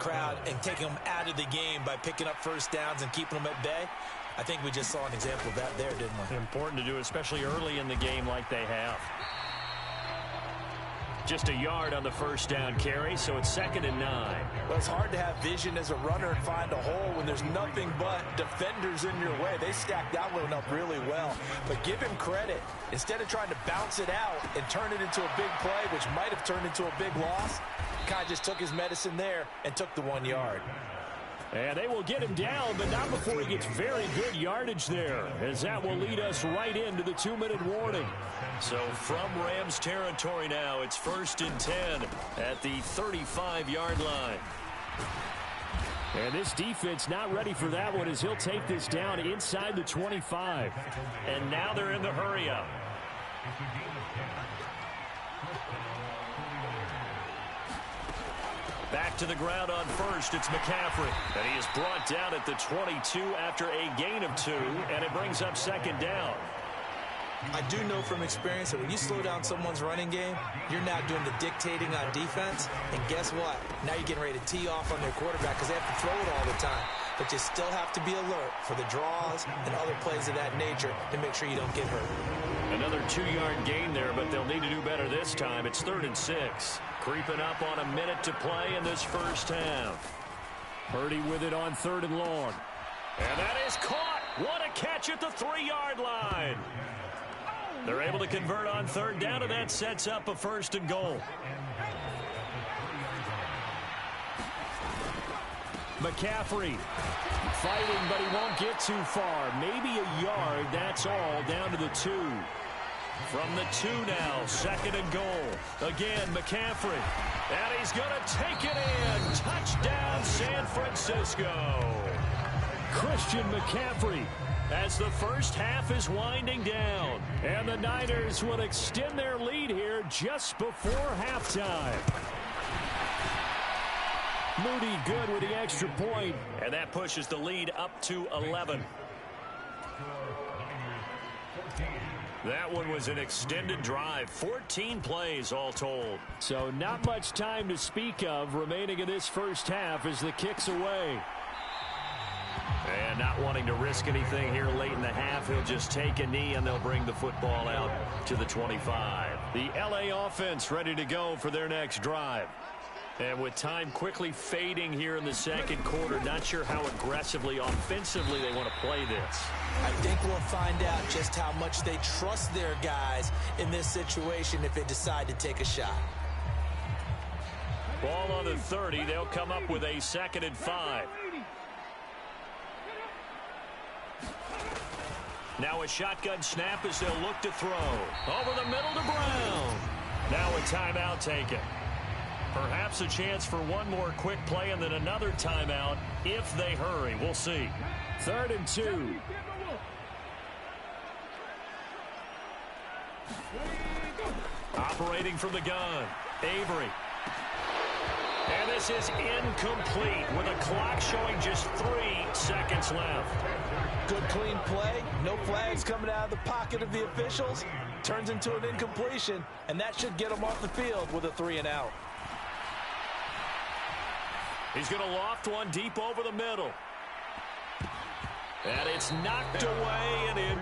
crowd and taking them out of the game by picking up first downs and keeping them at bay. I think we just saw an example of that there, didn't we? Important to do, especially early in the game like they have. Just a yard on the first down carry, so it's 2nd and 9. Well, it's hard to have vision as a runner and find a hole when there's nothing but defenders in your way. They stacked that one up really well. But give him credit. Instead of trying to bounce it out and turn it into a big play, which might have turned into a big loss, kind of just took his medicine there and took the 1 yard. And they will get him down, but not before he gets very good yardage there, as that will lead us right into the 2-minute warning. So from Rams territory now, it's 1st and 10 at the 35-yard line. And this defense not ready for that one as he'll take this down inside the 25. And now they're in the hurry-up. Back to the ground on first, it's McCaffrey. And he is brought down at the 22 after a gain of 2, and it brings up 2nd down. I do know from experience that when you slow down someone's running game, you're now doing the dictating on defense. And guess what? Now you're getting ready to tee off on their quarterback because they have to throw it all the time. But you still have to be alert for the draws and other plays of that nature to make sure you don't get hurt. Another 2-yard gain there, but they'll need to do better this time. It's 3rd and 6. Creeping up on a minute to play in this first half. Purdy with it on 3rd and long. And that is caught. What a catch at the 3-yard line. They're able to convert on 3rd down, and that sets up a 1st and goal. McCaffrey fighting, but he won't get too far. Maybe a yard, that's all, down to the 2. From the 2 now, 2nd and goal. Again, McCaffrey. And he's going to take it in. Touchdown, San Francisco. Christian McCaffrey as the first half is winding down. And the Niners will extend their lead here just before halftime. Moody good with the extra point. And that pushes the lead up to 11. That one was an extended drive. 14 plays all told. So not much time to speak of remaining in this first half as the kick's away. And not wanting to risk anything here late in the half, he'll just take a knee and they'll bring the football out to the 25. The LA offense ready to go for their next drive. And with time quickly fading here in the second quarter, not sure how aggressively, offensively they want to play this. I think we'll find out just how much they trust their guys in this situation if they decide to take a shot. Ball on the 30. They'll come up with a 2nd and 5. Now a shotgun snap as they'll look to throw. Over the middle to Brown. Now a timeout taken. Perhaps a chance for one more quick play and then another timeout if they hurry. We'll see. 3rd and 2. Operating from the gun. Avery. And this is incomplete with a clock showing just 3 seconds left. Good clean play. No flags coming out of the pocket of the officials. Turns into an incompletion, and that should get them off the field with a 3 and out. He's going to loft one deep over the middle. And it's knocked away and in.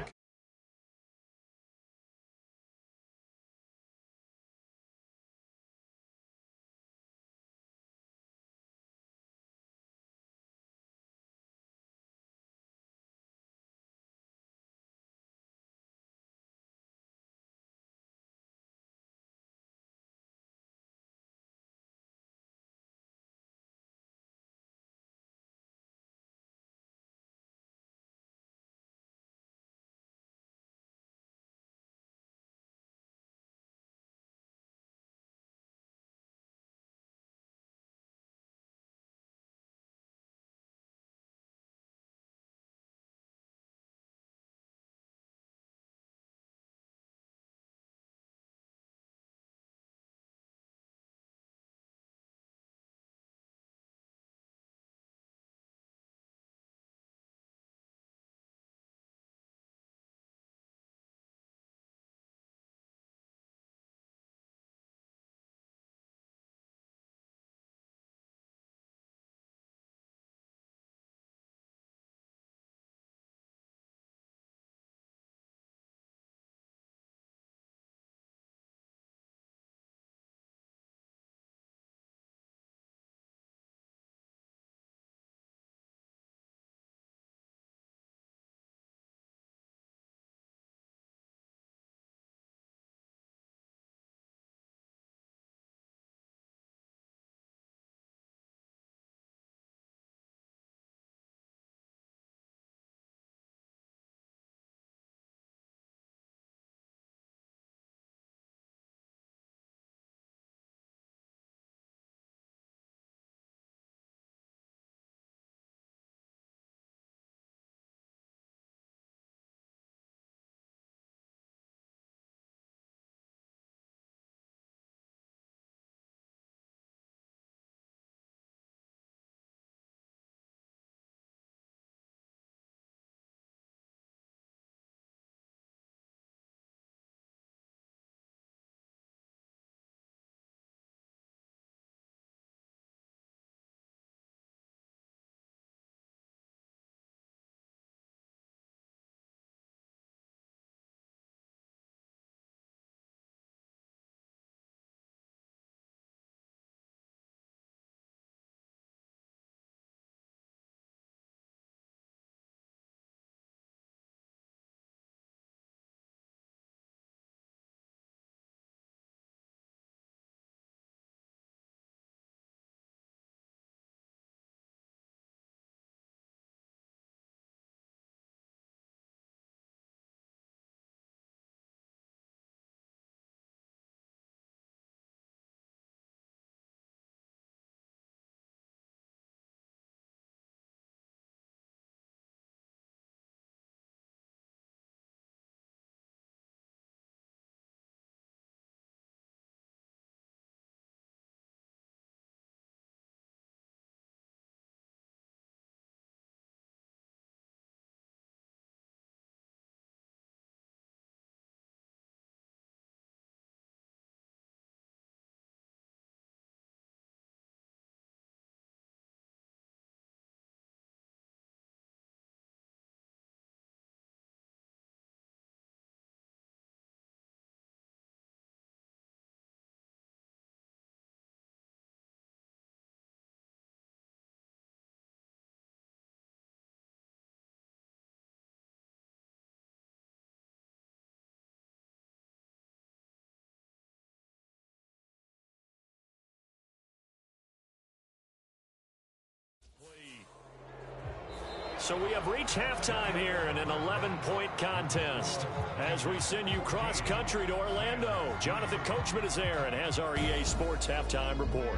So we have reached halftime here in an 11-point contest. As we send you cross-country to Orlando, Jonathan Coachman is there and has our EA Sports halftime report.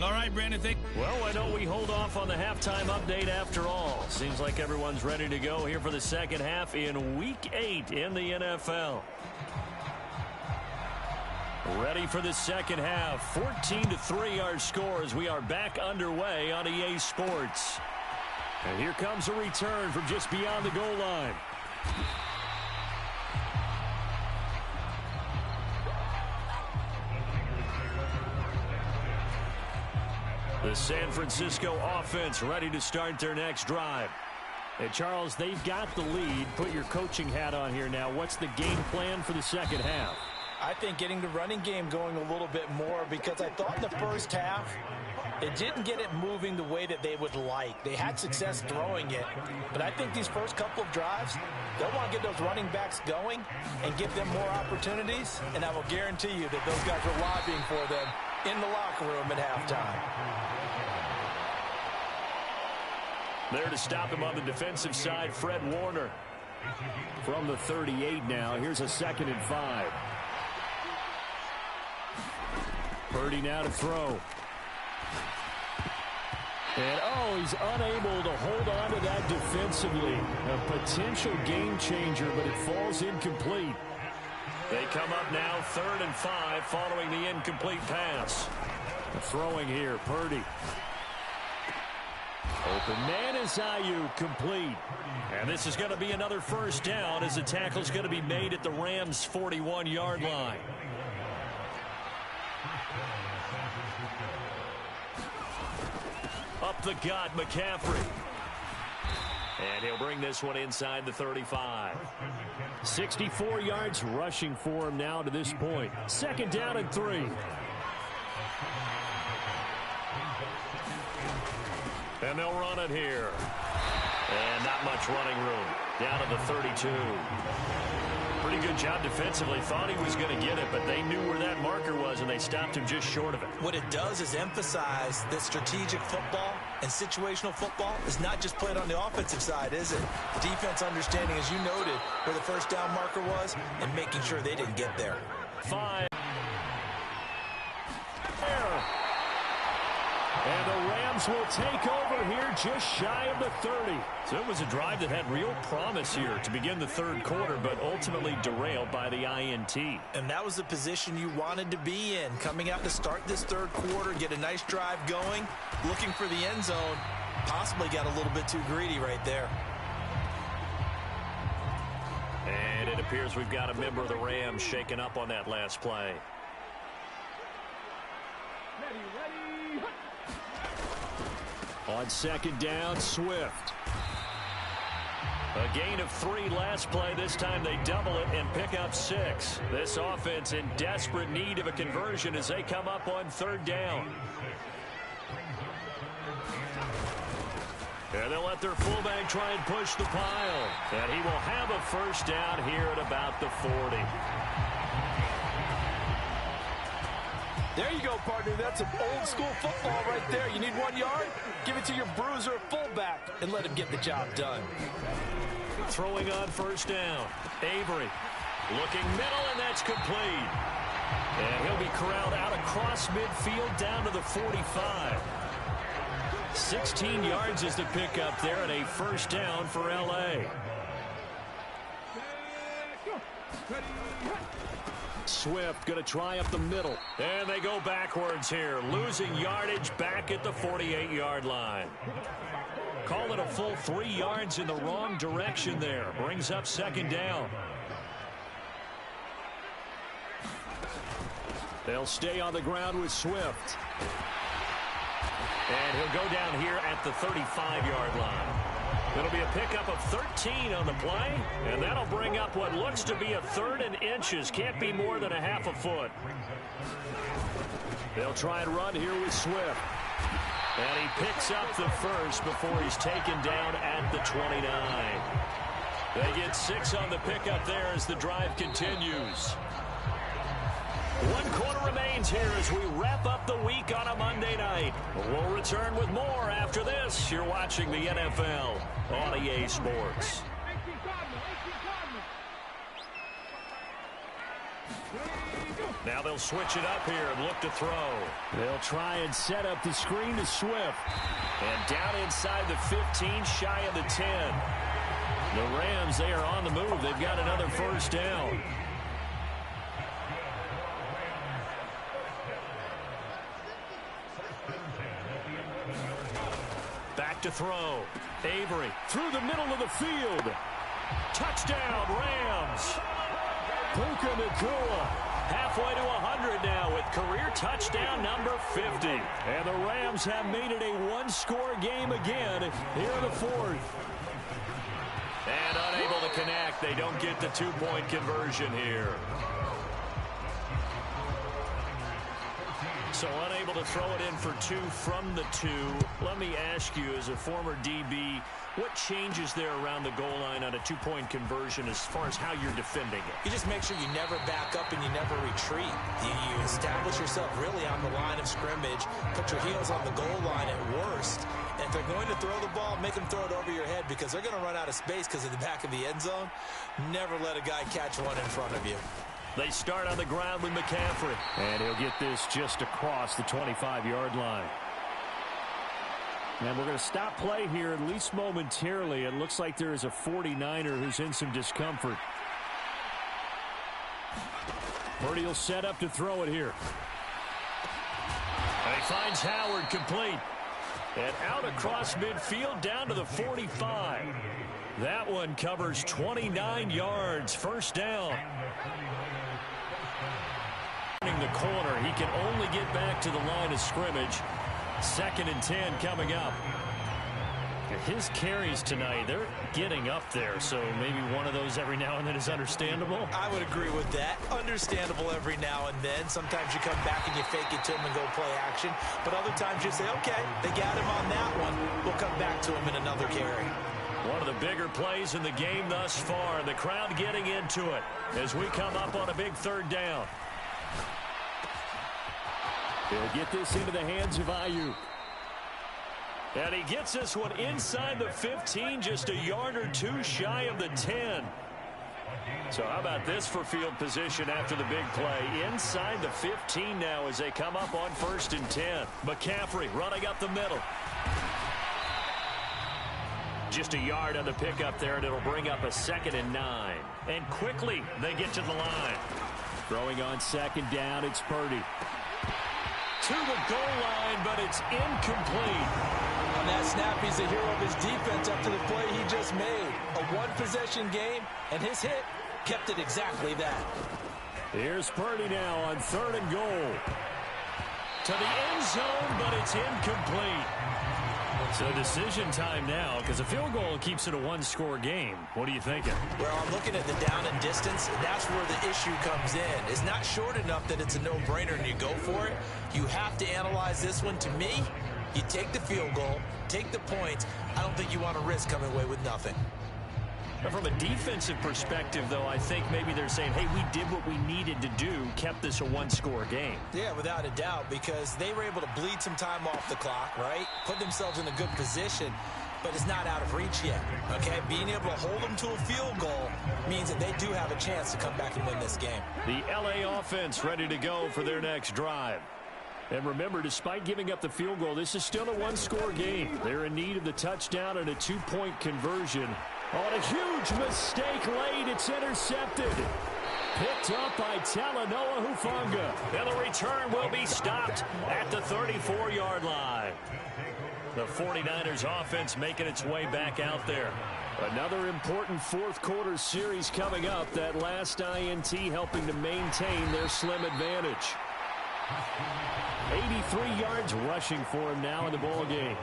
All right, Brandon. Well, why don't we hold off on the halftime update after all? Seems like everyone's ready to go here for the second half in Week 8 in the NFL. Ready for the second half. 14-3 our score as we are back underway on EA Sports. And here comes a return from just beyond the goal line. The San Francisco offense ready to start their next drive. And Charles, they've got the lead. Put your coaching hat on here now. What's the game plan for the second half? I think getting the running game going a little bit more, because I thought in the first half it didn't get it moving the way that they would like. They had success throwing it, but I think these first couple of drives, they'll want to get those running backs going and give them more opportunities, and I will guarantee you that those guys are lobbying for them in the locker room at halftime. There to stop him on the defensive side, Fred Warner. From the 38 now, here's a 2nd and 5. Purdy now to throw. And, he's unable to hold on to that defensively. A potential game changer, but it falls incomplete. They come up now 3rd and 5 following the incomplete pass. Throwing here, Purdy. Open man is Ayuk, complete. And this is going to be another first down as the tackle is going to be made at the Rams' 41-yard line. Up the gut, McCaffrey. And he'll bring this one inside the 35. 64 yards rushing for him now to this point. 2nd down and 3. And they'll run it here. And not much running room. Down to the 32. Pretty good job defensively. Thought he was going to get it, but they knew where that marker was, and they stopped him just short of it. What it does is emphasize that strategic football and situational football is not just played on the offensive side, is it? Defense understanding, as you noted, where the first down marker was and making sure they didn't get there. 5. And the Rams will take over here just shy of the 30. So it was a drive that had real promise here to begin the third quarter, but ultimately derailed by the INT. And that was the position you wanted to be in, coming out to start this third quarter, get a nice drive going, looking for the end zone. Possibly got a little bit too greedy right there. And it appears we've got a member of the Rams shaken up on that last play. On 2nd down, Swift. A gain of 3 last play. This time they double it and pick up 6. This offense in desperate need of a conversion as they come up on 3rd down. And they'll let their fullback try and push the pile. And he will have a first down here at about the 40. There you go, partner. That's an old-school football right there. You need 1 yard? Give it to your bruiser fullback and let him get the job done. Throwing on 1st down. Avery looking middle, and that's complete. And he'll be corralled out across midfield down to the 45. 16 yards is the pickup there, and a first down for L.A. Swift going to try up the middle. And they go backwards here. Losing yardage back at the 48-yard line. Call it a full 3 yards in the wrong direction there. Brings up 2nd down. They'll stay on the ground with Swift. And he'll go down here at the 35-yard line. It'll be a pickup of 13 on the play, and that'll bring up what looks to be a 3rd and inches. Can't be more than a half a foot. They'll try and run here with Swift. And he picks up the first before he's taken down at the 29. They get 6 on the pickup there as the drive continues. 1 quarter remains here as we wrap up the week on a Monday night. tonight. We'll return with more after this. You're watching the NFL on EA Sports. Now they'll switch it up here and look to throw. They'll try and set up the screen to Swift. And down inside the 15, shy of the 10. The Rams, they are on the move. They've got another first down. Back to throw. Avery through the middle of the field. Touchdown, Rams. Puka Nacua halfway to 100 now with career touchdown number 50. And the Rams have made it a one-score game again here in the fourth. And unable to connect. They don't get the two-point conversion here. So unable to throw it in for two from the two. Let me ask you, as a former DB, what changes there around the goal line on a two-point conversion as far as how you're defending it? You just make sure you never back up and you never retreat. You establish yourself really on the line of scrimmage, put your heels on the goal line at worst. And if they're going to throw the ball, make them throw it over your head because they're going to run out of space because of the back of the end zone. Never let a guy catch one in front of you. They start on the ground with McCaffrey. And he'll get this just across the 25-yard line. And we're going to stop play here, at least momentarily. It looks like there is a 49er who's in some discomfort. Purdy will set up to throw it here. And he finds Howard complete. And out across midfield down to the 45. That one covers 29 yards. First down. The corner. He can only get back to the line of scrimmage. 2nd and 10 coming up. His carries tonight, they're getting up there, so maybe one of those every now and then is understandable. I would agree with that. Understandable every now and then. Sometimes you come back and you fake it to him and go play action. But other times you say, okay, they got him on that one. We'll come back to him in another carry. One of the bigger plays in the game thus far. The crowd getting into it as we come up on a big third down. He'll get this into the hands of Ayuk. And he gets this one inside the 15, just a yard or two shy of the 10. So how about this for field position after the big play? Inside the 15 now as they come up on 1st and 10. McCaffrey running up the middle. Just a yard on the pickup there, and it'll bring up a 2nd and 9. And quickly they get to the line. Throwing on 2nd down, it's Purdy. To the goal line, but it's incomplete. On that snap, he's a hero of his defense after the play he just made. A one-possession game, and his hit kept it exactly that. Here's Purdy now on 3rd and goal. To the end zone, but it's incomplete. So decision time now, because a field goal keeps it a one-score game. What are you thinking? Well, I'm looking at the down and distance, and that's where the issue comes in. It's not short enough that it's a no-brainer and you go for it. You have to analyze this one. To me, you take the field goal, take the points. I don't think you want to risk coming away with nothing. From a defensive perspective, though, I think maybe they're saying, hey, we did what we needed to do, kept this a one-score game. Yeah, without a doubt, because they were able to bleed some time off the clock, right? Put themselves in a good position, but it's not out of reach yet, okay? Being able to hold them to a field goal means that they do have a chance to come back and win this game. The LA offense ready to go for their next drive. And remember, despite giving up the field goal, this is still a one-score game. They're in need of the touchdown and a two-point conversion. On a huge mistake late, it's intercepted. Picked up by Talanoa Hufanga. And the return will be stopped at the 34-yard line. The 49ers offense making its way back out there. Another important fourth-quarter series coming up. That last INT helping to maintain their slim advantage. 83 yards rushing for him now in the ball game.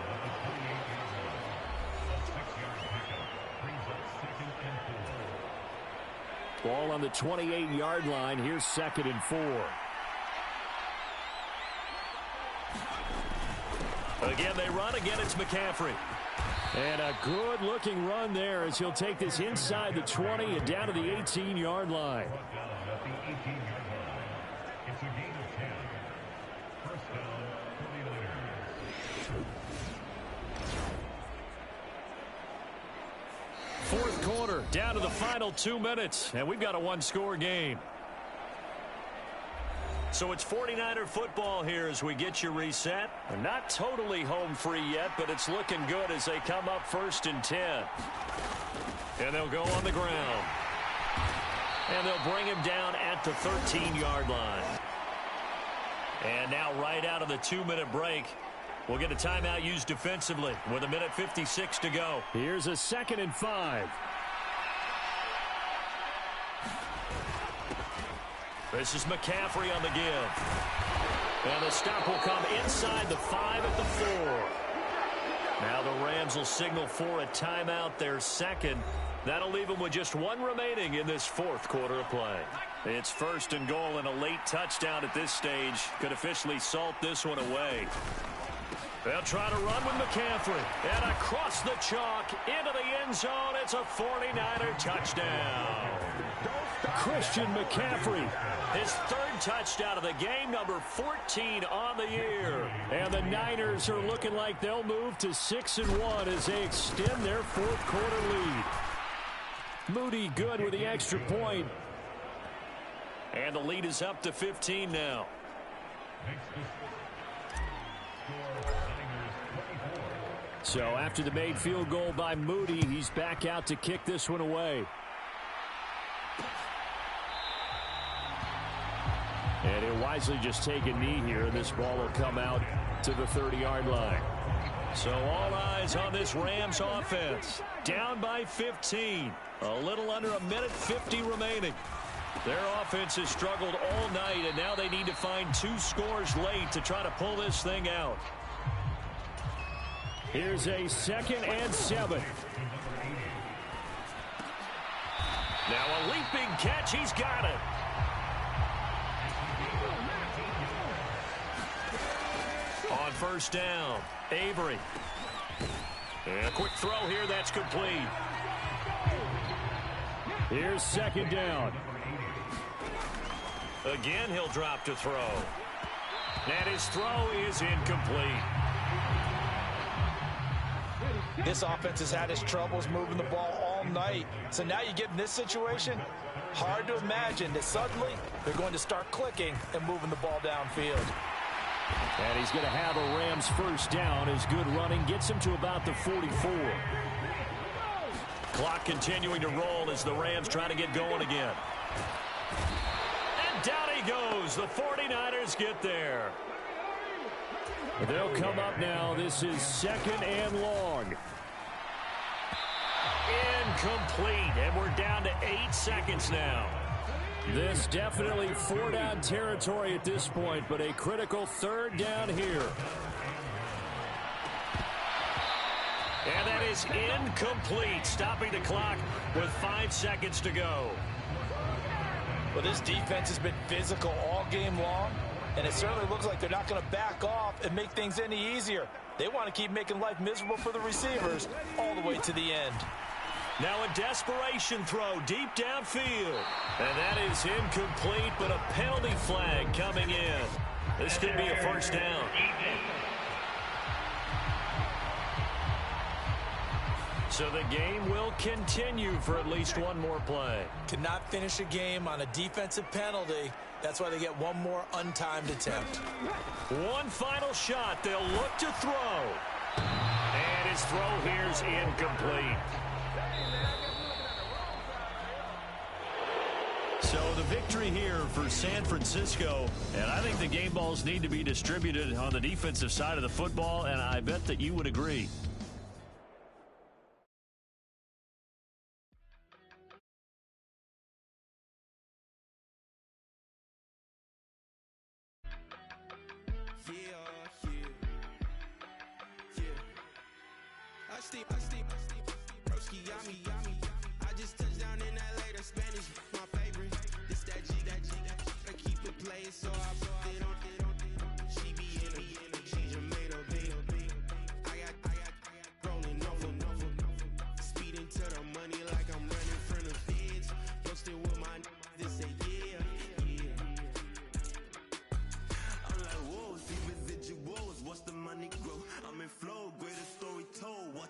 Ball on the 28-yard line. Here's 2nd and 4. Again, they run. Again, it's McCaffrey. And a good-looking run there as he'll take this inside the 20 and down to the 18-yard line. Down to the final 2 minutes, and we've got a one-score game. So it's 49er football here as we get you reset. They're not totally home free yet, but it's looking good as they come up 1st and 10. And they'll go on the ground. And they'll bring him down at the 13-yard line. And now right out of the 2-minute break, we'll get a timeout used defensively with 1:56 to go. Here's a 2nd and 5. This is McCaffrey on the give. And the stop will come inside the 5 at the 4. Now the Rams will signal for a timeout, their 2nd. That'll leave them with just 1 remaining in this 4th quarter of play. It's 1st and goal, and a late touchdown at this stage could officially salt this one away. They'll try to run with McCaffrey. And across the chalk into the end zone. It's a 49er touchdown. Christian McCaffrey, his 3rd touchdown of the game, number 14 on the year. And the Niners are looking like they'll move to 6-1 as they extend their 4th quarter lead. Moody good with the extra point. And the lead is up to 15 now. So after the made field goal by Moody, he's back out to kick this one away. And he'll wisely just take a knee here, and this ball will come out to the 30-yard line. So all eyes on this Rams offense. Down by 15. A little under 1:50 remaining. Their offense has struggled all night, and now they need to find 2 scores late to try to pull this thing out. Here's a 2nd and 7. Now a leaping catch. He's got it. On 1st down, Avery. And a quick throw here that's complete. Here's 2nd down. Again, he'll drop to throw. And his throw is incomplete. This offense has had its troubles moving the ball all night. So now you get in this situation, hard to imagine that suddenly they're going to start clicking and moving the ball downfield. And he's going to have a Rams 1st down. His good running gets him to about the 44. Clock continuing to roll as the Rams try to get going again. And down he goes. The 49ers get there. They'll come up now. This is 2nd and long. Incomplete. And we're down to 8 seconds now. This definitely 4-down territory at this point, but a critical 3rd down here. And that is incomplete, stopping the clock with 5 seconds to go. Well, this defense has been physical all game long, and it certainly looks like they're not going to back off and make things any easier. They want to keep making life miserable for the receivers all the way to the end. Now a desperation throw deep downfield. And that is incomplete, but a penalty flag coming in. This could be a 1st down. So the game will continue for at least 1 more play. Cannot finish a game on a defensive penalty. That's why they get 1 more untimed attempt. 1 final shot. They'll look to throw. And his throw here's incomplete. So the victory here for San Francisco, and I think the game balls need to be distributed on the defensive side of the football, and I bet that you would agree.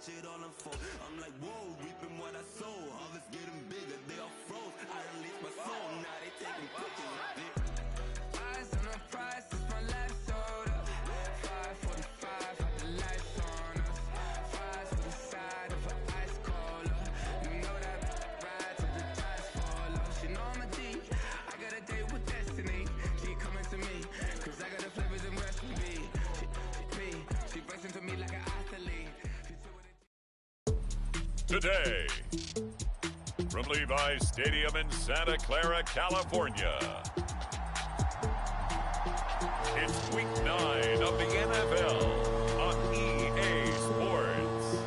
It all unfold. I'm like, whoa, reaping what I sow. Harvest getting today. From Levi's Stadium in Santa Clara, California, it's Week 9 of the NFL on EA Sports.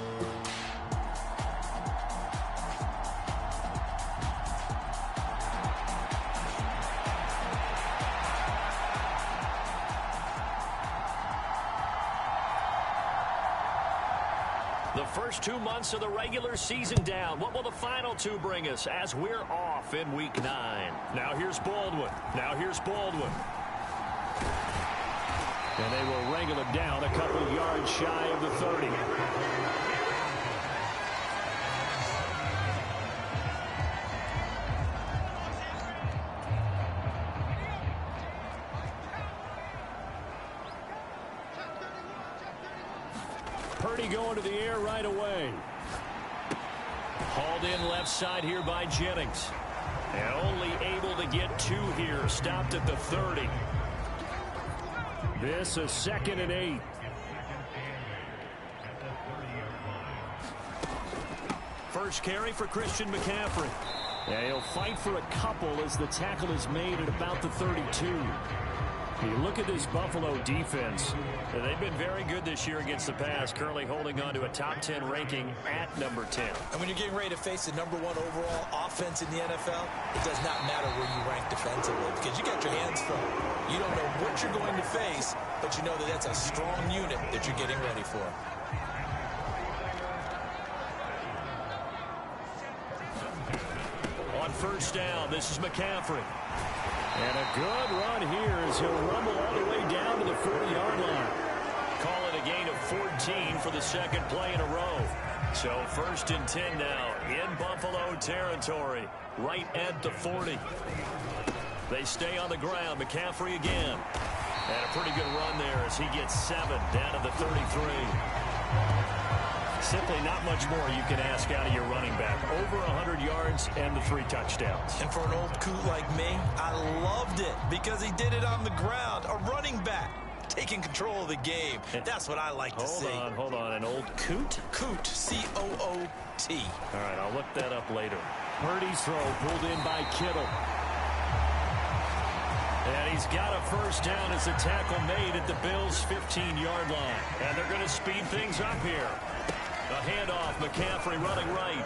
The first 2 months of the regular season down. What will the final 2 bring us as we're off in Week 9? Now here's Baldwin. And they will wrangle him down a couple yards shy of the 30. Purdy going to the air right away. Hauled in left side here by Jennings. And only able to get 2 here. Stopped at the 30. This is 2nd and 8. First carry for Christian McCaffrey. Yeah, he'll fight for a couple as the tackle is made at about the 32. You look at this Buffalo defense. They've been very good this year against the pass, currently holding on to a top 10 ranking at number 10. And when you're getting ready to face the number 1 overall offense in the NFL, it does not matter where you rank defensively because you got your hands full. You don't know what you're going to face, but you know that that's a strong unit that you're getting ready for. On first down, this is McCaffrey. And a good run here as he'll rumble all the way down to the 40-yard line. Call it a gain of 14 for the second play in a row. So 1st and 10 now in Buffalo territory, right at the 40. They stay on the ground. McCaffrey again. And a pretty good run there as he gets 7 down to the 33. Simply not much more you can ask out of your running back. Over 100 yards and the 3 touchdowns. And for an old coot like me, I loved it because he did it on the ground. A running back taking control of the game. That's what I like to see. Hold on. An old coot? Coot, C-O-O-T. All right, I'll look that up later. Purdy's throw pulled in by Kittle. And he's got a first down as the tackle made at the Bills' 15-yard line. And they're going to speed things up here. A handoff, McCaffrey running right.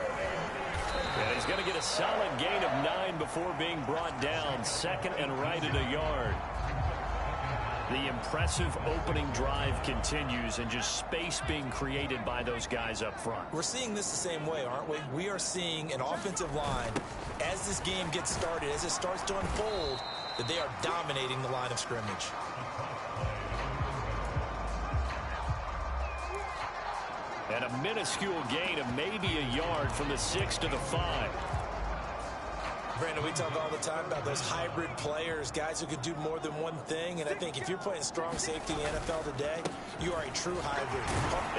And he's going to get a solid gain of 9 before being brought down. 2nd and right at a yard. The impressive opening drive continues and just space being created by those guys up front. We're seeing this the same way, aren't we? We are seeing an offensive line, as this game gets started, as it starts to unfold, that they are dominating the line of scrimmage. And a minuscule gain of maybe a yard from the 6 to the 5. Brandon, we talk all the time about those hybrid players, guys who could do more than one thing. And I think if you're playing strong safety in the NFL today, you are a true hybrid.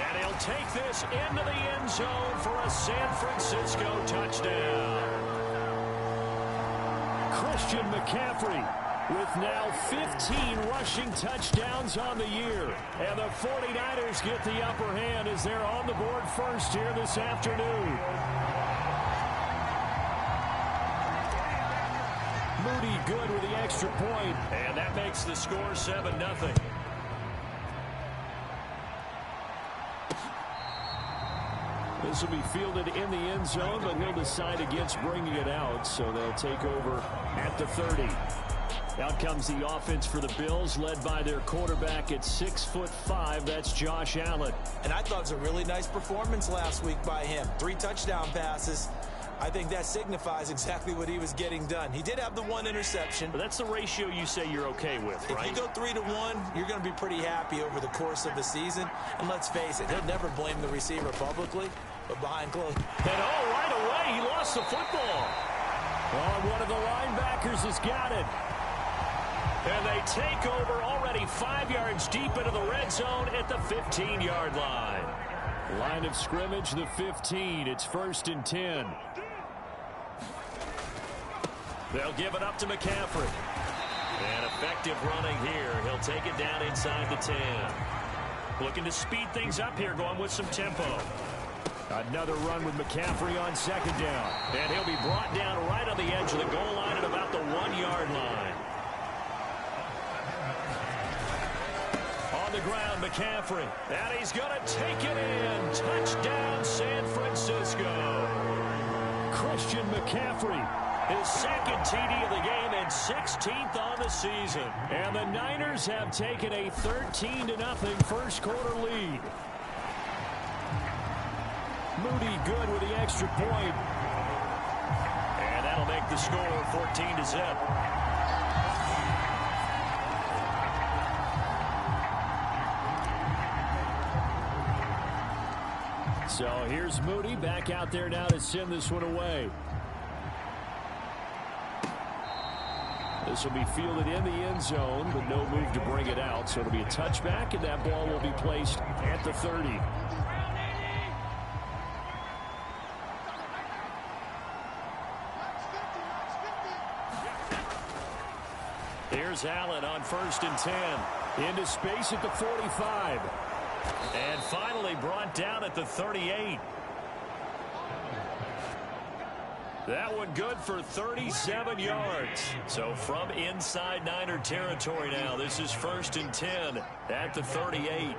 And he'll take this into the end zone for a San Francisco touchdown. Christian McCaffrey with now 15 rushing touchdowns on the year. And the 49ers get the upper hand as they're on the board first here this afternoon. Moody good with the extra point. And that makes the score 7-0. This will be fielded in the end zone, but he'll decide against bringing it out. So they'll take over at the 30. Out comes the offense for the Bills, led by their quarterback at 6'5". That's Josh Allen. And I thought it was a really nice performance last week by him. 3 touchdown passes. I think that signifies exactly what he was getting done. He did have the 1 interception. But that's the ratio you say you're okay with, right? If you go 3-1, you're going to be pretty happy over the course of the season. And let's face it, he'll never blame the receiver publicly, but behind closed. And right away, he lost the football. Oh, one of the linebackers has got it. And they take over already 5 yards deep into the red zone at the 15-yard line. Line of scrimmage, the 15. It's 1st and 10. They'll give it up to McCaffrey. And effective running here. He'll take it down inside the 10. Looking to speed things up here, going with some tempo. Another run with McCaffrey on second down. And he'll be brought down right on the edge of the goal line at about the 1-yard line. On the ground, McCaffrey. And he's going to take it in. Touchdown, San Francisco. Christian McCaffrey. His second TD of the game and 16th on the season. And the Niners have taken a 13-0 first quarter lead. Moody good with the extra point. And that'll make the score 14-0. So here's Moody back out there now to send this one away. This will be fielded in the end zone, but no move to bring it out. So it'll be a touchback, and that ball will be placed at the 30. Here's Allen on 1st and 10. Into space at the 45. And finally brought down at the 38. That one good for 37 yards. So from inside Niner territory now, this is 1st and 10 at the 38.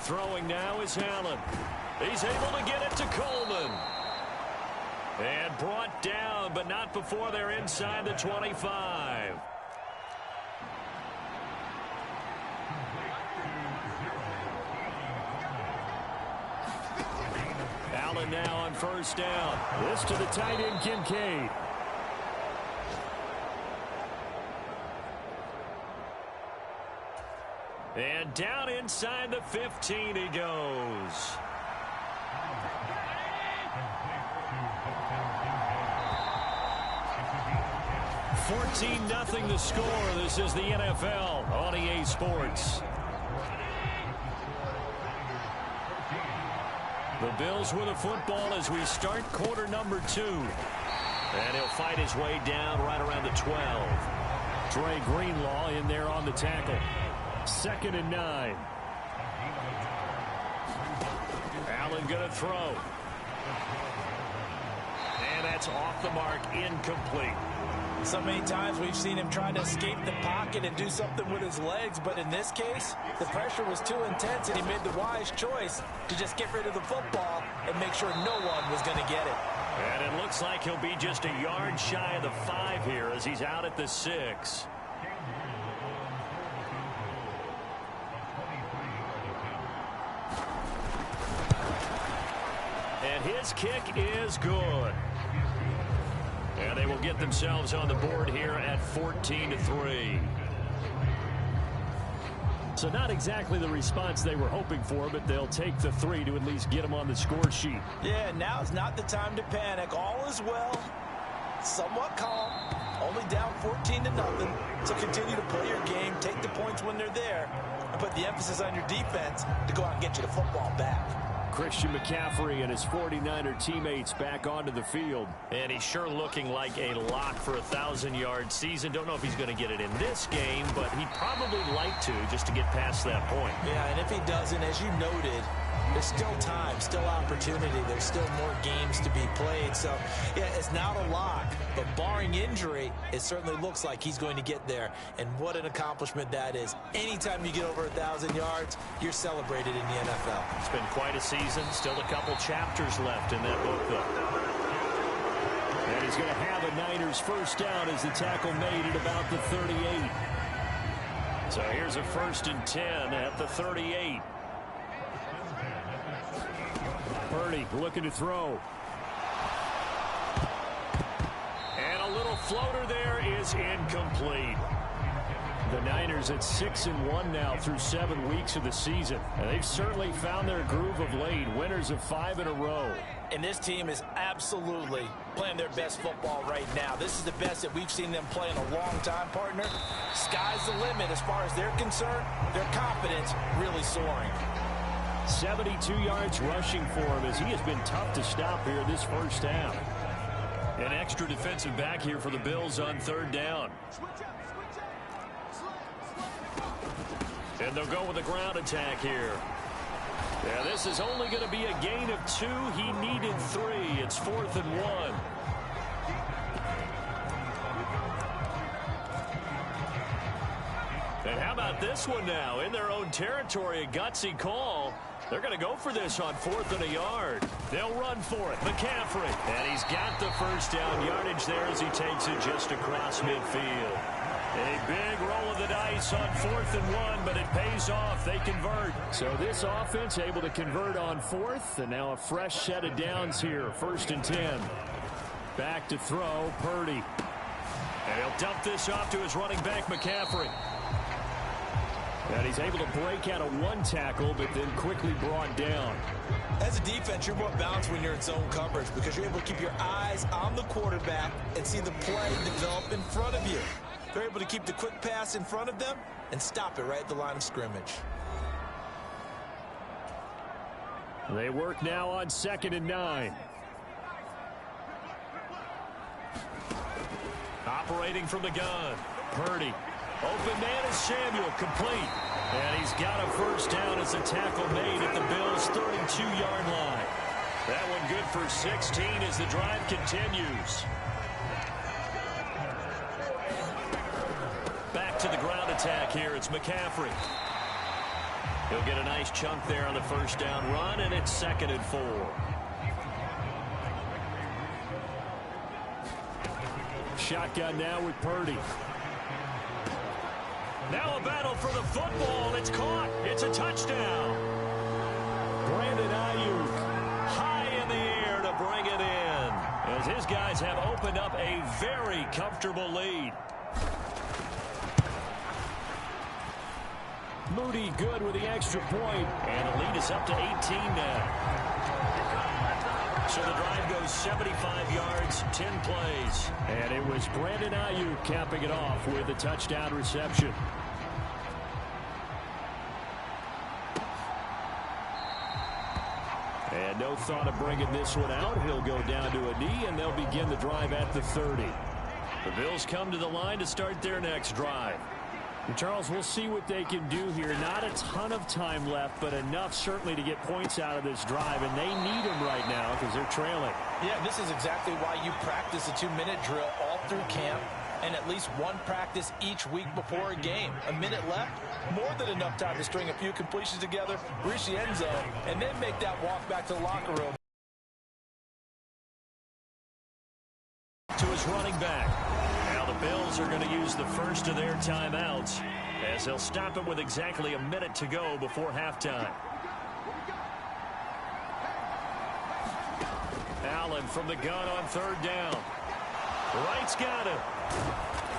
Throwing now is Allen. He's able to get it to Coleman. And brought down, but not before they're inside the 25. Allen now on 1st down. This to the tight end, Kincaid. And down inside the 15 he goes. $14-0 the score. This is the NFL on EA Sports. The Bills with the football as we start quarter number 2. And he'll fight his way down right around the 12. Dre Greenlaw in there on the tackle. 2nd and 9. Allen going to throw. And that's off the mark, incomplete. So many times we've seen him trying to escape the pocket and do something with his legs, but in this case, the pressure was too intense and he made the wise choice to just get rid of the football and make sure no one was going to get it. And it looks like he'll be just a yard shy of the 5 here as he's out at the 6. And his kick is good. And they will get themselves on the board here at 14-3. So not exactly the response they were hoping for, but they'll take the 3 to at least get them on the score sheet. Yeah, now's not the time to panic. All is well. Somewhat calm. Only down 14-0. So continue to play your game, take the points when they're there, and put the emphasis on your defense to go out and get you the football back. Christian McCaffrey and his 49er teammates back onto the field. And he's sure looking like a lock for a 1,000-yard season. Don't know if he's going to get it in this game, but he'd probably like to just to get past that point. Yeah, and if he doesn't, as you noted, there's still time, still opportunity. There's still more games to be played. So, yeah, it's not a lock, but barring injury, it certainly looks like he's going to get there. And what an accomplishment that is. Anytime you get over 1,000 yards, you're celebrated in the NFL. It's been quite a season. Still a couple chapters left in that book, though. And he's going to have a Niners first down as the tackle made at about the 38. So here's a 1st and 10 at the 38. Purdy looking to throw. And a little floater there is incomplete. The Niners at 6-1 now through 7 weeks of the season. And they've certainly found their groove of late. Winners of 5 in a row. And this team is absolutely playing their best football right now. This is the best that we've seen them play in a long time, partner. Sky's the limit as far as they're concerned. Their confidence really soaring. 72 yards rushing for him as he has been tough to stop here this first half. An extra defensive back here for the Bills on 3rd down. And they'll go with a ground attack here. Yeah, this is only going to be a gain of 2. He needed 3. It's 4th and 1. And how about this one now? In their own territory, a gutsy call. They're going to go for this on 4th and a yard. They'll run for it. McCaffrey. And he's got the first down yardage there as he takes it just across midfield. A big roll of the dice on 4th and 1, but it pays off. They convert. So this offense able to convert on 4th, and now a fresh set of downs here. 1st and 10. Back to throw, Purdy. And he'll dump this off to his running back, McCaffrey. And he's able to break out of 1 tackle, but then quickly brought down. As a defense, you're more balanced when you're in zone coverage because you're able to keep your eyes on the quarterback and see the play develop in front of you. They're able to keep the quick pass in front of them and stop it right at the line of scrimmage. They work now on 2nd and 9. Operating from the gun, Purdy. Open man is Samuel, complete. And he's got a first down as a tackle made at the Bills' 32-yard line. That one good for 16 as the drive continues. Back to the ground attack here. It's McCaffrey. He'll get a nice chunk there on the first down run, and it's 2nd and 4. Shotgun now with Purdy. Now a battle for the football. It's caught. It's a touchdown. Brandon Ayuk high in the air to bring it in as his guys have opened up a very comfortable lead. Moody good with the extra point, and the lead is up to 18 now. So the drive goes 75 yards, 10 plays. And it was Brandon Ayuk capping it off with a touchdown reception. And no thought of bringing this one out. He'll go down to a knee, and they'll begin the drive at the 30. The Bills come to the line to start their next drive. And Charles, we'll see what they can do here. Not a ton of time left, but enough certainly to get points out of this drive, and they need them right now because they're trailing. Yeah, this is exactly why you practice a 2-minute drill all through camp and at least one practice each week before a game. A minute left, more than enough time to string a few completions together, reach the end zone, and then make that walk back to the locker room. To his running back. Now the Bills are going to use the first of their timeouts as they'll stop it with exactly a minute to go before halftime. Allen from the gun on 3rd down. Wright's got him.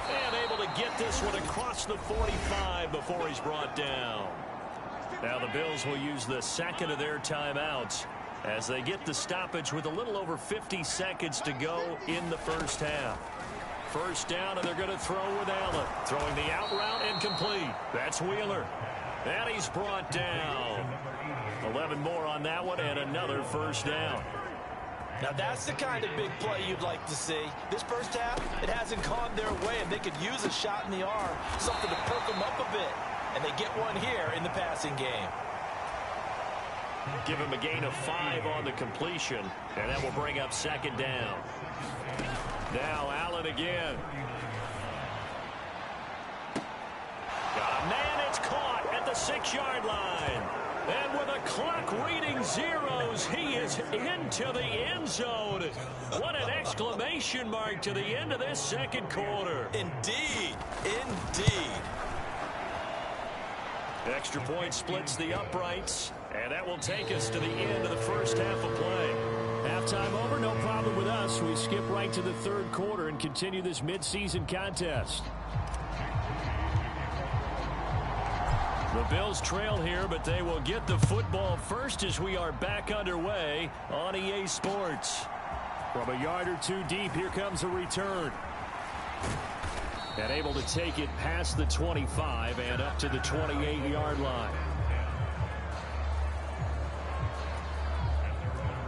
And able to get this one across the 45 before he's brought down. Now the Bills will use the second of their timeouts as they get the stoppage with a little over 50 seconds to go in the first half. First down, and they're going to throw with Allen. Throwing the out route incomplete. That's Wheeler. And he's brought down. 11 more on that one, and another first down. Now that's the kind of big play you'd like to see. This first half, it hasn't gone their way, and they could use a shot in the arm, something to perk them up a bit. And they get one here in the passing game. Give him a gain of 5 on the completion, and that will bring up 2nd down. Now Allen again. Got a man, it's caught at the 6-yard line. And with a clock reading zeros, he is into the end zone. What an exclamation mark to the end of this second quarter. Indeed, indeed. Extra point splits the uprights, and that will take us to the end of the first half of play. Halftime over, no problem with us. We skip right to the 3rd quarter and continue this midseason contest. The Bills trail here, but they will get the football first as we are back underway on EA Sports. From a yard or two deep, here comes a return. And able to take it past the 25 and up to the 28-yard line.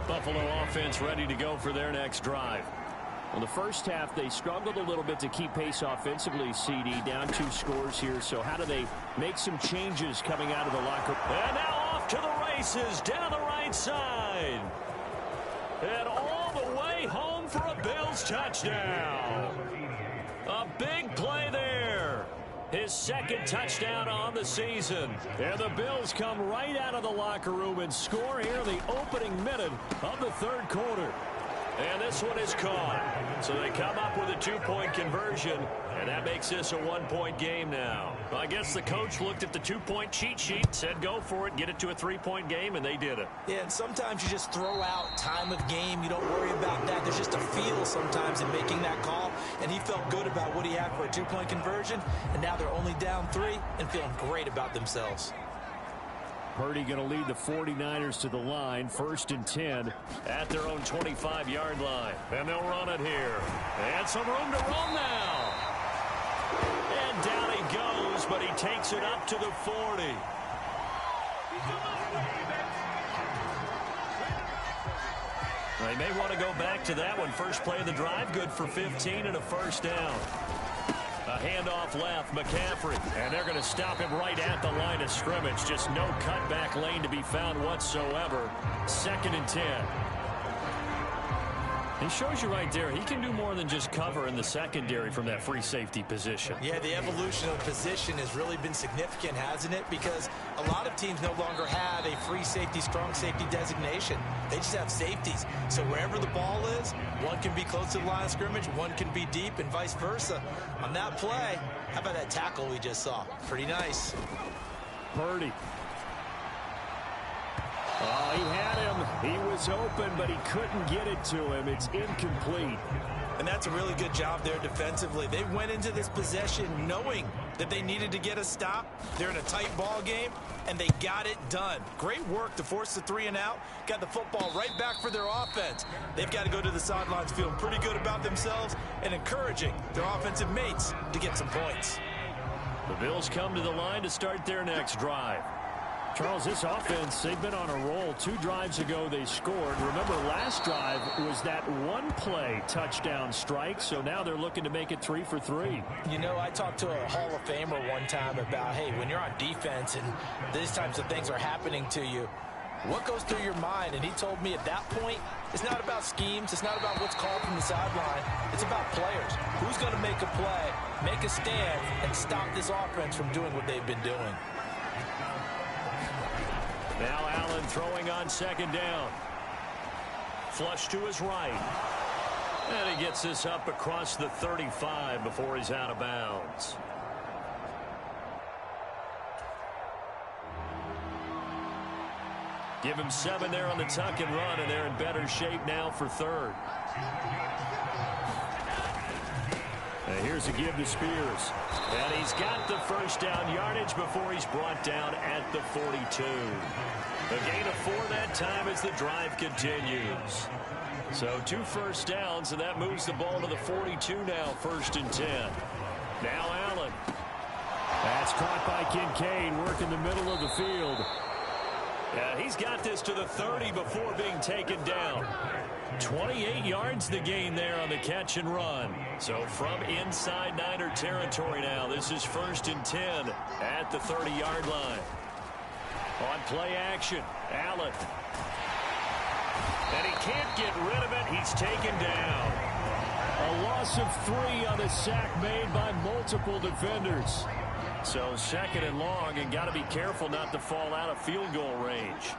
Buffalo offense ready to go for their next drive. Well, the first half, they struggled a little bit to keep pace offensively, CD, down 2 scores here. So how do they make some changes coming out of the locker room? And now off to the races down the right side. And all the way home for a Bills touchdown. A big play there. His second touchdown on the season. And the Bills come right out of the locker room and score here in the opening minute of the third quarter. And this one is caught. So they come up with a 2-point conversion, and that makes this a 1-point game now. Well, I guess the coach looked at the 2-point cheat sheet, said go for it, get it to a 3-point game, and they did it. Yeah, and sometimes you just throw out time of game. You don't worry about that. There's just a feel sometimes in making that call, and he felt good about what he had for a 2-point conversion, and now they're only down 3 and feeling great about themselves. Purdy going to lead the 49ers to the line, 1st and 10 at their own 25-yard line. And they'll run it here. And some room to run now. And down he goes, but he takes it up to the 40. They may want to go back to that one. First play of the drive, good for 15 and a first down. A handoff left, McCaffrey. And they're going to stop him right at the line of scrimmage. Just no cutback lane to be found whatsoever. 2nd and 10. He shows you right there, he can do more than just cover in the secondary from that free safety position. Yeah, the evolution of position has really been significant, hasn't it? Because a lot of teams no longer have a free safety, strong safety designation. They just have safeties. So wherever the ball is, one can be close to the line of scrimmage, one can be deep, and vice versa. On that play, how about that tackle we just saw? Pretty nice. Purdy. Oh, he had him. He was open, but he couldn't get it to him. It's incomplete. And that's a really good job there defensively. They went into this possession knowing that they needed to get a stop. They're in a tight ball game, and they got it done. Great work to force the 3 and out. Got the football right back for their offense. They've got to go to the sidelines feeling pretty good about themselves and encouraging their offensive mates to get some points. The Bills come to the line to start their next drive. Charles, this offense, they've been on a roll. 2 drives ago, they scored. Remember, last drive was that 1-play touchdown strike, so now they're looking to make it 3 for 3. You know, I talked to a Hall of Famer one time about, hey, when you're on defense and these types of things are happening to you, what goes through your mind? And he told me at that point, it's not about schemes. It's not about what's called from the sideline. It's about players. Who's going to make a play, make a stand, and stop this offense from doing what they've been doing? Now Allen throwing on 2nd down. Flush to his right. And he gets this up across the 35 before he's out of bounds. Give him 7 there on the tuck and run, and they're in better shape now for 3rd. And here's a give to Spears. And he's got the first down yardage before he's brought down at the 42. A gain of 4 that time as the drive continues. So 2 first downs, and that moves the ball to the 42 now, 1st and 10. Now Allen. That's caught by Kincaid, working the middle of the field. Yeah, he's got this to the 30 before being taken down. 28 yards the gain there on the catch and run. So from inside Niner territory now, this is 1st and 10 at the 30-yard line. On play action, Allen. And he can't get rid of it. He's taken down. A loss of 3 on the sack made by multiple defenders. So 2nd and long, and got to be careful not to fall out of field goal range.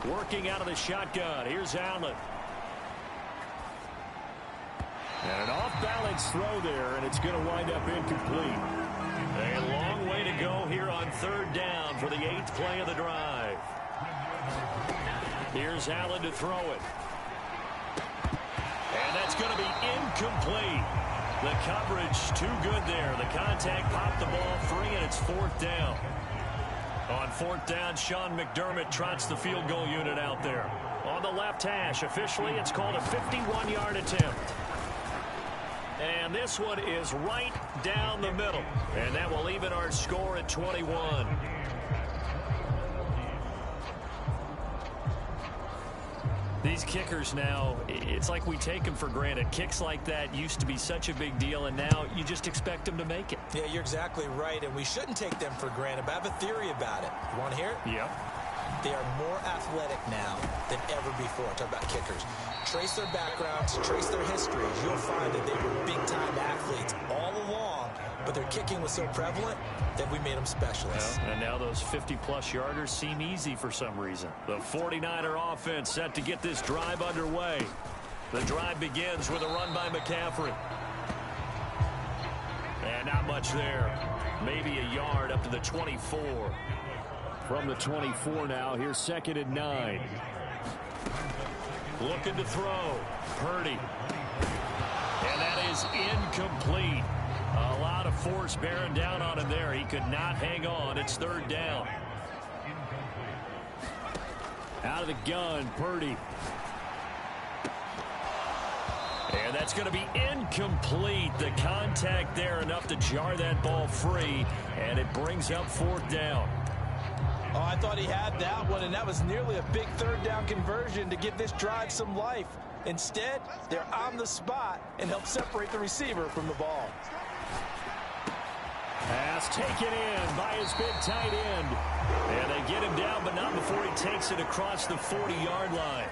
Working out of the shotgun. Here's Allen. And an off-balance throw there, and it's going to wind up incomplete. A long way to go here on 3rd down for the 8th play of the drive. Here's Allen to throw it. And that's going to be incomplete. The coverage too good there. The contact popped the ball free, and it's 4th down. On 4th down, Sean McDermott trots the field goal unit out there. On the left hash, officially it's called a 51-yard attempt. And this one is right down the middle. And that will even our score at 21. These kickers now, it's like we take them for granted. Kicks like that used to be such a big deal, and now you just expect them to make it. Yeah, you're exactly right, and we shouldn't take them for granted, but I have a theory about it. You want to hear it? Yep. They are more athletic now than ever before. Talk about kickers. Trace their backgrounds, trace their histories. You'll find that they were big-time athletes all along, but their kicking was so prevalent that we made them specialists. Well, and now those 50-plus yarders seem easy for some reason. The 49er offense set to get this drive underway. The drive begins with a run by McCaffrey. And not much there. Maybe a yard up to the 24. From the 24 now, here's 2nd and 9. Looking to throw. Purdy. And that is incomplete. A lot of force bearing down on him there. He could not hang on. It's 3rd down. Out of the gun, Purdy. And that's going to be incomplete. The contact there enough to jar that ball free. And it brings up 4th down. Oh, I thought he had that one, and that was nearly a big 3rd down conversion to give this drive some life. Instead, they're on the spot and help separate the receiver from the ball. Pass taken in by his big tight end. And they get him down, but not before he takes it across the 40-yard line.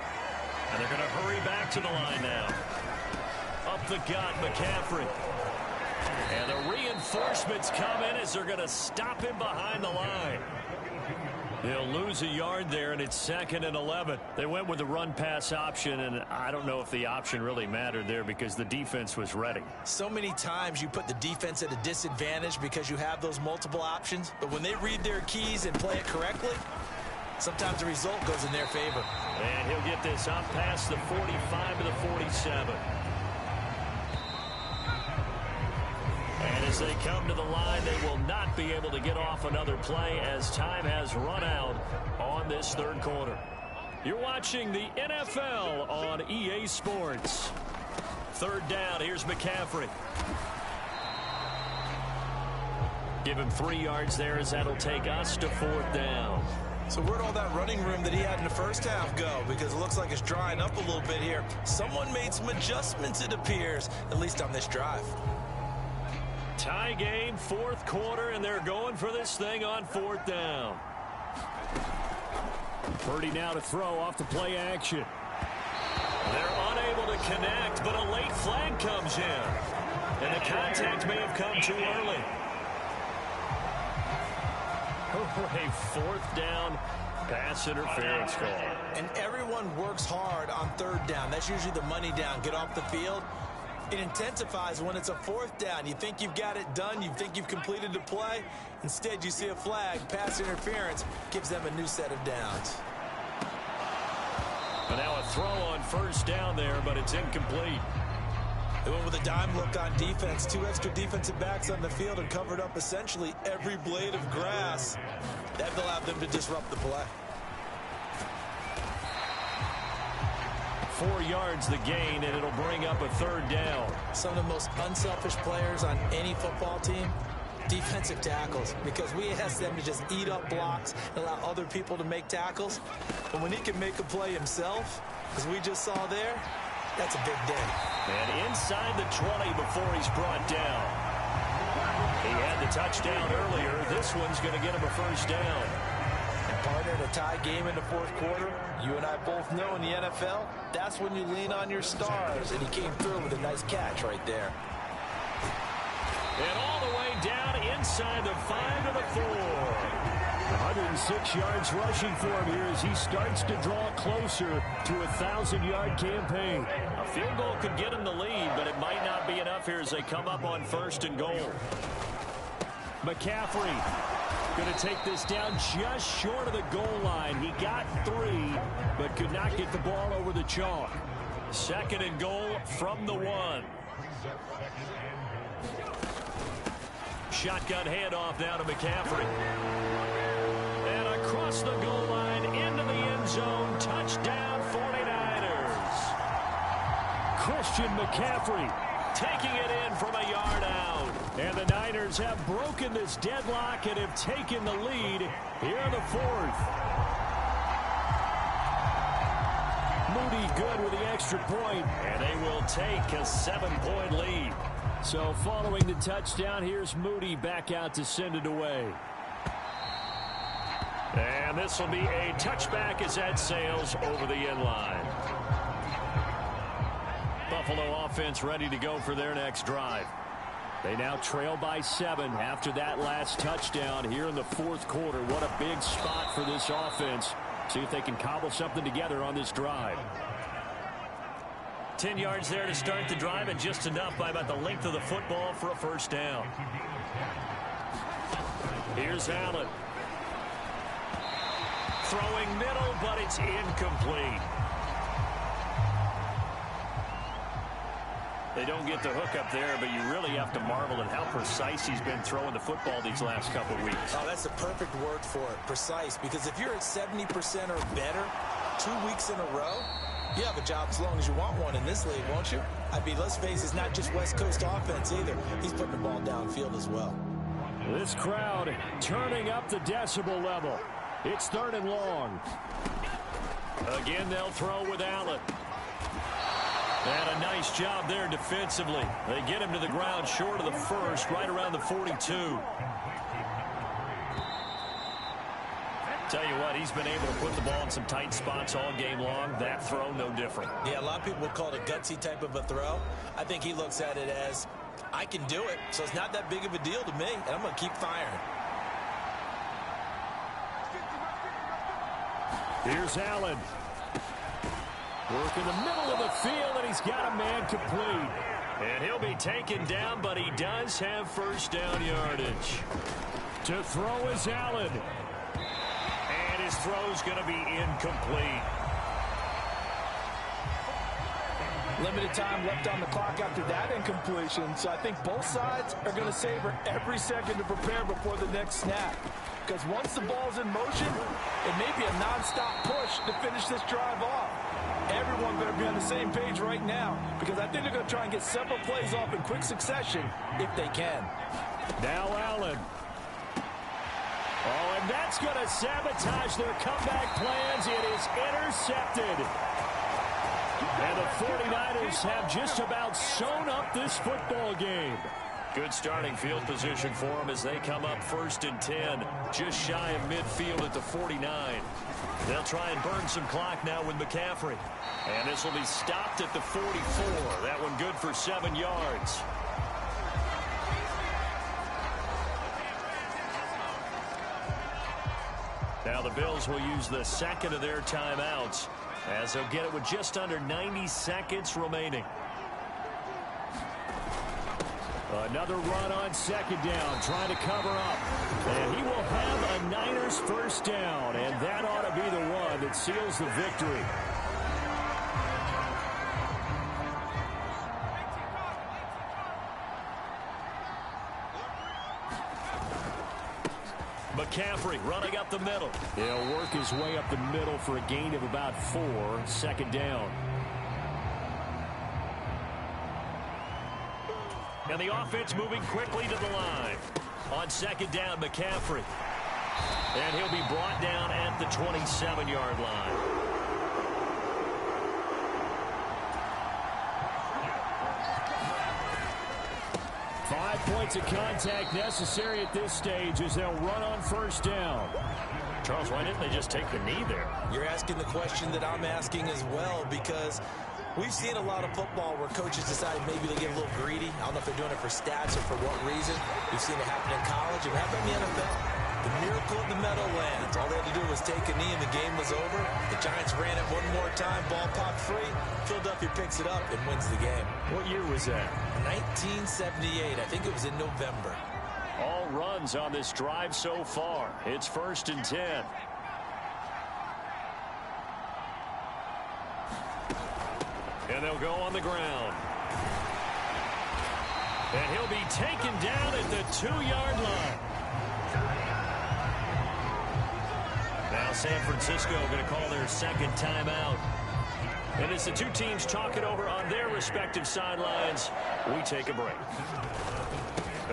And they're going to hurry back to the line now. Up the gut, McCaffrey. And the reinforcements come in as they're going to stop him behind the line. They'll lose a yard there, and it's 2nd and 11. They went with the run-pass option, and I don't know if the option really mattered there because the defense was ready. So many times you put the defense at a disadvantage because you have those multiple options, but when they read their keys and play it correctly, sometimes the result goes in their favor. And he'll get this up past the 45 to the 47. And as they come to the line, they will not be able to get off another play as time has run out on this 3rd quarter. You're watching the NFL on EA Sports. 3rd down, here's McCaffrey. Give him 3 yards there as that'll take us to 4th down. So where'd all that running room that he had in the first half go? Because it looks like it's drying up a little bit here. Someone made some adjustments, it appears, at least on this drive. Tie game, 4th quarter, and they're going for this thing on 4th down. Purdy now to throw off the play action. They're unable to connect, but a late flag comes in. And the contact may have come too early. A 4th down pass interference call. And everyone works hard on 3rd down. That's usually the money down. Get off the field. It intensifies when it's a 4th down. You think you've got it done. You think you've completed the play. Instead, you see a flag. Pass interference gives them a new set of downs. And now a throw on 1st down there, but it's incomplete. They went with a dime look on defense. 2 extra defensive backs on the field and covered up essentially every blade of grass. That allowed them to disrupt the play. 4 yards the gain, and it'll bring up a 3rd down. Some of the most unselfish players on any football team, defensive tackles, because we ask them to just eat up blocks and allow other people to make tackles. But when he can make a play himself, as we just saw there, that's a big day. And inside the 20 before he's brought down. He had the touchdown earlier. This one's going to get him a 1st down. Partner, in a tie game in the 4th quarter, you and I both know in the NFL, that's when you lean on your stars, and he came through with a nice catch right there. And all the way down inside the 5 to the 4. 106 yards rushing for him here as he starts to draw closer to a 1,000-yard campaign. A field goal could get him the lead, but it might not be enough here as they come up on 1st and goal. McCaffrey going to take this down just short of the goal line. He got 3, but could not get the ball over the chalk. 2nd and goal from the 1. Shotgun handoff now to McCaffrey. And across the goal line into the end zone. Touchdown 49ers. Christian McCaffrey taking it in from a yard out. And the Niners have broken this deadlock and have taken the lead here in the 4th. Moody good with the extra point. And they will take a 7-point lead. So following the touchdown, here's Moody back out to send it away. And this will be a touchback as that sails over the end line. Buffalo offense ready to go for their next drive. They now trail by 7 after that last touchdown here in the fourth quarter. What a big spot for this offense. See if they can cobble something together on this drive. 10 yards there to start the drive, and just enough by about the length of the football for a first down. Here's Allen. Throwing middle, but it's incomplete. They don't get the hook up there, but you really have to marvel at how precise he's been throwing the football these last couple of weeks. Oh, that's the perfect word for it, precise, because if you're at 70% or better 2 weeks in a row, you have a job as long as you want one in this league, won't you? I mean, let's face it, it's not just West Coast offense either. He's putting the ball downfield as well. This crowd turning up the decibel level. It's 3rd and long. Again, they'll throw with Allen. And a nice job there defensively. They get him to the ground short of the first, right around the 42. Tell you what, he's been able to put the ball in some tight spots all game long. That throw, no different. Yeah, a lot of people would call it a gutsy type of a throw. I think he looks at it as, I can do it, so it's not that big of a deal to me, and I'm going to keep firing. Here's Allen. Work in the middle of the field, and he's got a man complete. And he'll be taken down, but he does have first down yardage. To throw is Allen. And his throw's going to be incomplete. Limited time left on the clock after that incompletion, so I think both sides are going to savor every second to prepare before the next snap. Because once the ball's in motion, it may be a non-stop push to finish this drive off. Everyone better be on the same page right now, because I think they're going to try and get several plays off in quick succession if they can. Now Allen. Oh, and that's going to sabotage their comeback plans. It is intercepted. And the 49ers have just about sewn up this football game. Good starting field position for them as they come up 1st and 10, just shy of midfield at the 49. They'll try and burn some clock now with McCaffrey. And this will be stopped at the 44. That one good for 7 yards. Now the Bills will use the second of their timeouts as they'll get it with just under 90 seconds remaining. Another run on 2nd down, trying to cover up. And he will have a Niners first down, and that ought to be the one that seals the victory. McCaffrey running up the middle. He'll work his way up the middle for a gain of about 4, 2nd down. And the offense moving quickly to the line. On 2nd down, McCaffrey. And he'll be brought down at the 27-yard line. Five points of contact necessary at this stage as they'll run on 1st down. Charles, why didn't they just take the knee there? You're asking the question that I'm asking as well, because we've seen a lot of football where coaches decide maybe they get a little greedy. I don't know if they're doing it for stats or for what reason. We've seen it happen in college. It happened in the NFL. The miracle of the Meadowlands. All they had to do was take a knee and the game was over. The Giants ran it one more time. Ball popped free. Philadelphia picks it up and wins the game. What year was that? 1978. I think it was in November. All runs on this drive so far. It's 1st and 10. And they'll go on the ground. And he'll be taken down at the 2-yard line. Now San Francisco going to call their 2nd timeout. And as the two teams talk it over on their respective sidelines, we take a break.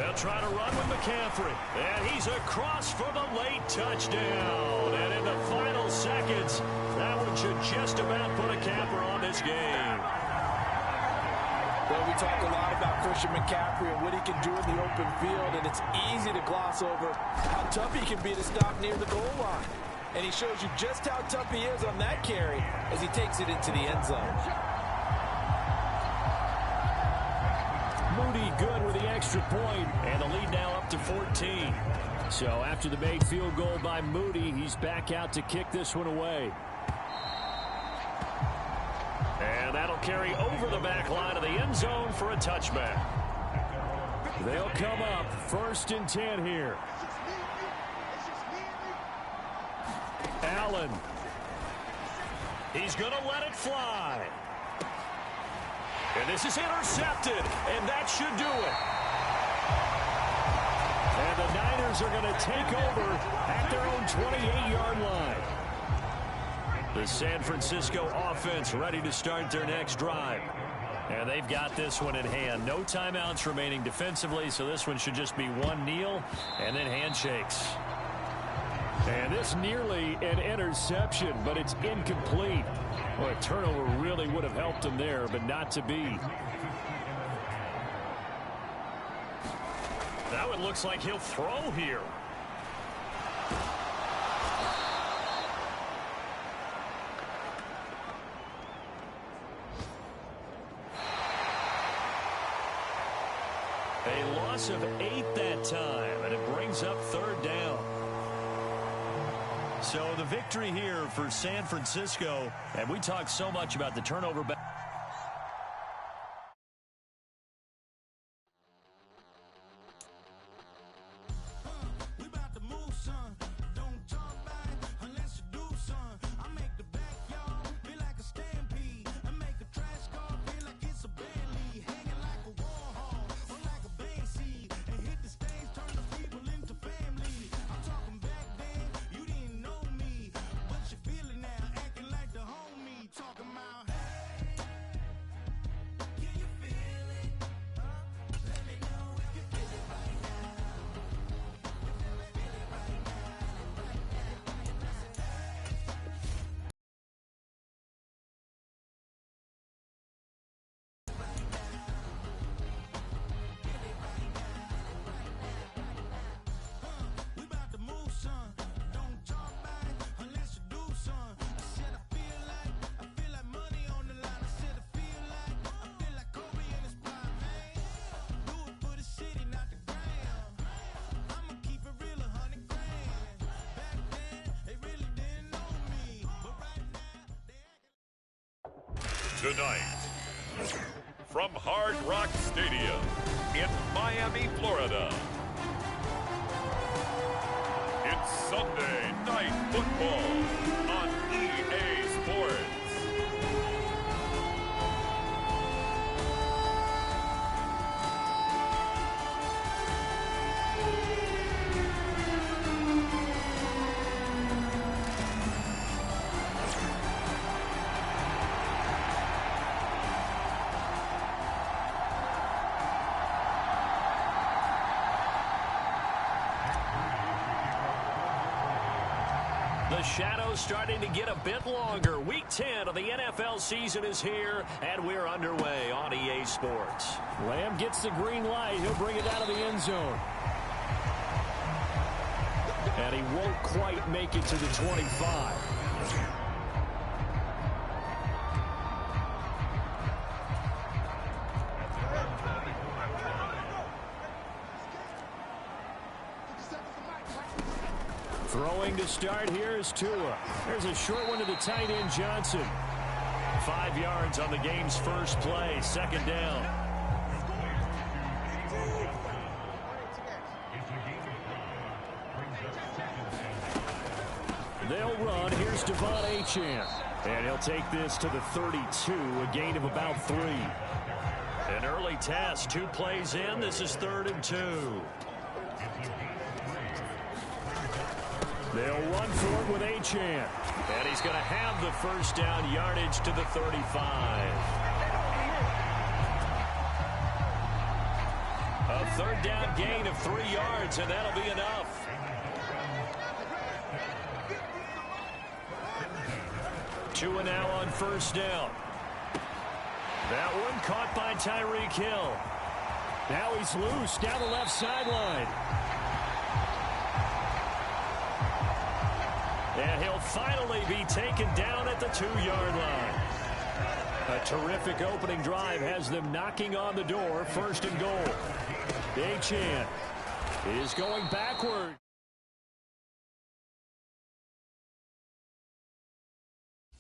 They'll try to run with McCaffrey. And he's across for the late touchdown. And in the final seconds, that one should just about put a capper on this game. Well, we talk a lot about Christian McCaffrey and what he can do in the open field, and it's easy to gloss over how tough he can be to stop near the goal line. And he shows you just how tough he is on that carry as he takes it into the end zone. Moody good with the extra point, and the lead now up to 14. So after the made field goal by Moody, he's back out to kick this one away. And that'll carry over the back line of the end zone for a touchback. They'll come up 1st and 10 here. Allen. He's going to let it fly. And this is intercepted, and that should do it. And the Niners are going to take over at their own 28-yard line. The San Francisco offense ready to start their next drive. And they've got this one in hand. No timeouts remaining defensively, so this one should just be one kneel and then handshakes. And this nearly an interception, but it's incomplete. Well, a turnover really would have helped him there, but not to be. That one looks like he'll throw here. A loss of 8 that time, and it brings up 3rd down. So the victory here for San Francisco, and we talk so much about the turnover back. Tonight, from Hard Rock Stadium in Miami, Florida, it's Sunday Night Football on EA Sports. The shadow's starting to get a bit longer. Week 10 of the NFL season is here, and we're underway on EA Sports. Lamb gets the green light. He'll bring it out of the end zone. And he won't quite make it to the 25. Throwing to start here is Tua. There's a short one to the tight end, Johnson. 5 yards on the game's first play, 2nd down. They'll run. Here's Devon Achane. And he'll take this to the 32, a gain of about 3. An early test, 2 plays in. This is 3rd and 2. They'll run for it with Achane. And he's going to have the first down yardage to the 35. A third down gain of 3 yards, and that'll be enough. Tua now on first down. That one caught by Tyreek Hill. Now he's loose down the left sideline. And he'll finally be taken down at the 2-yard line. A terrific opening drive has them knocking on the door. First and goal. Achane is going backward.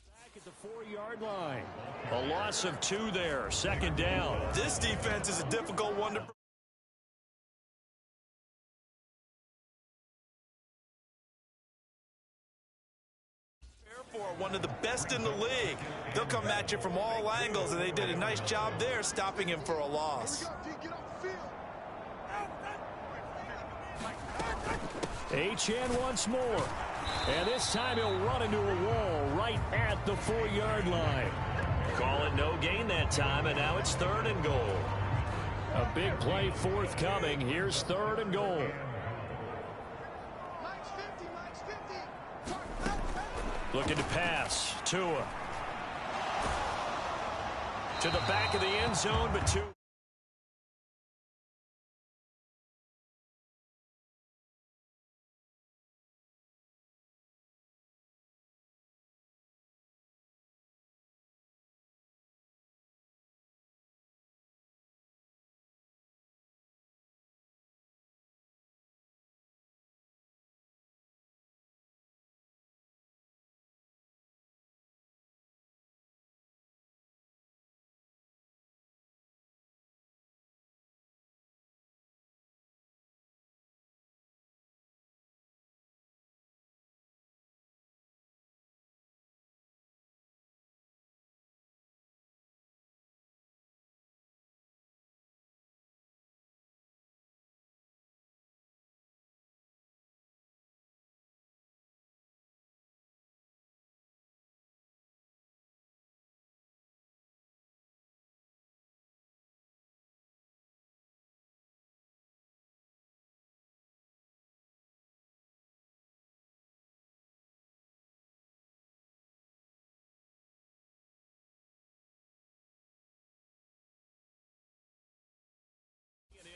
Back at the 4-yard line. A loss of 2 there. Second down. This defense is a difficult one to... One of the best in the league. They'll come at you from all angles, and they did a nice job there stopping him for a loss. Achane once more. And this time he'll run into a wall right at the 4-yard line. Call it no gain that time, and now it's third and goal. A big play forthcoming. Here's third and goal. Looking to pass. Tua. To the back of the end zone, but Tua.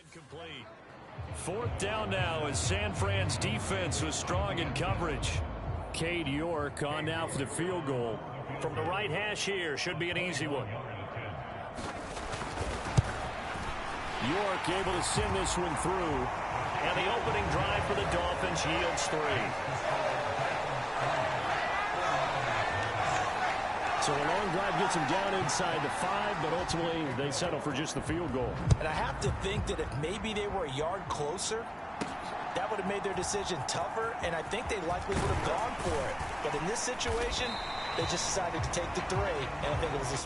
Incomplete. Fourth down now as San Fran's defense was strong in coverage. Cade York on now for the field goal. From the right hash here, should be an easy one. York able to send this one through. And the opening drive for the Dolphins yields 3. So a long drive gets them down inside the 5, but ultimately they settle for just the field goal. And I have to think that if maybe they were a yard closer, that would have made their decision tougher, and I think they likely would have gone for it. But in this situation, they just decided to take the 3, and I think it was a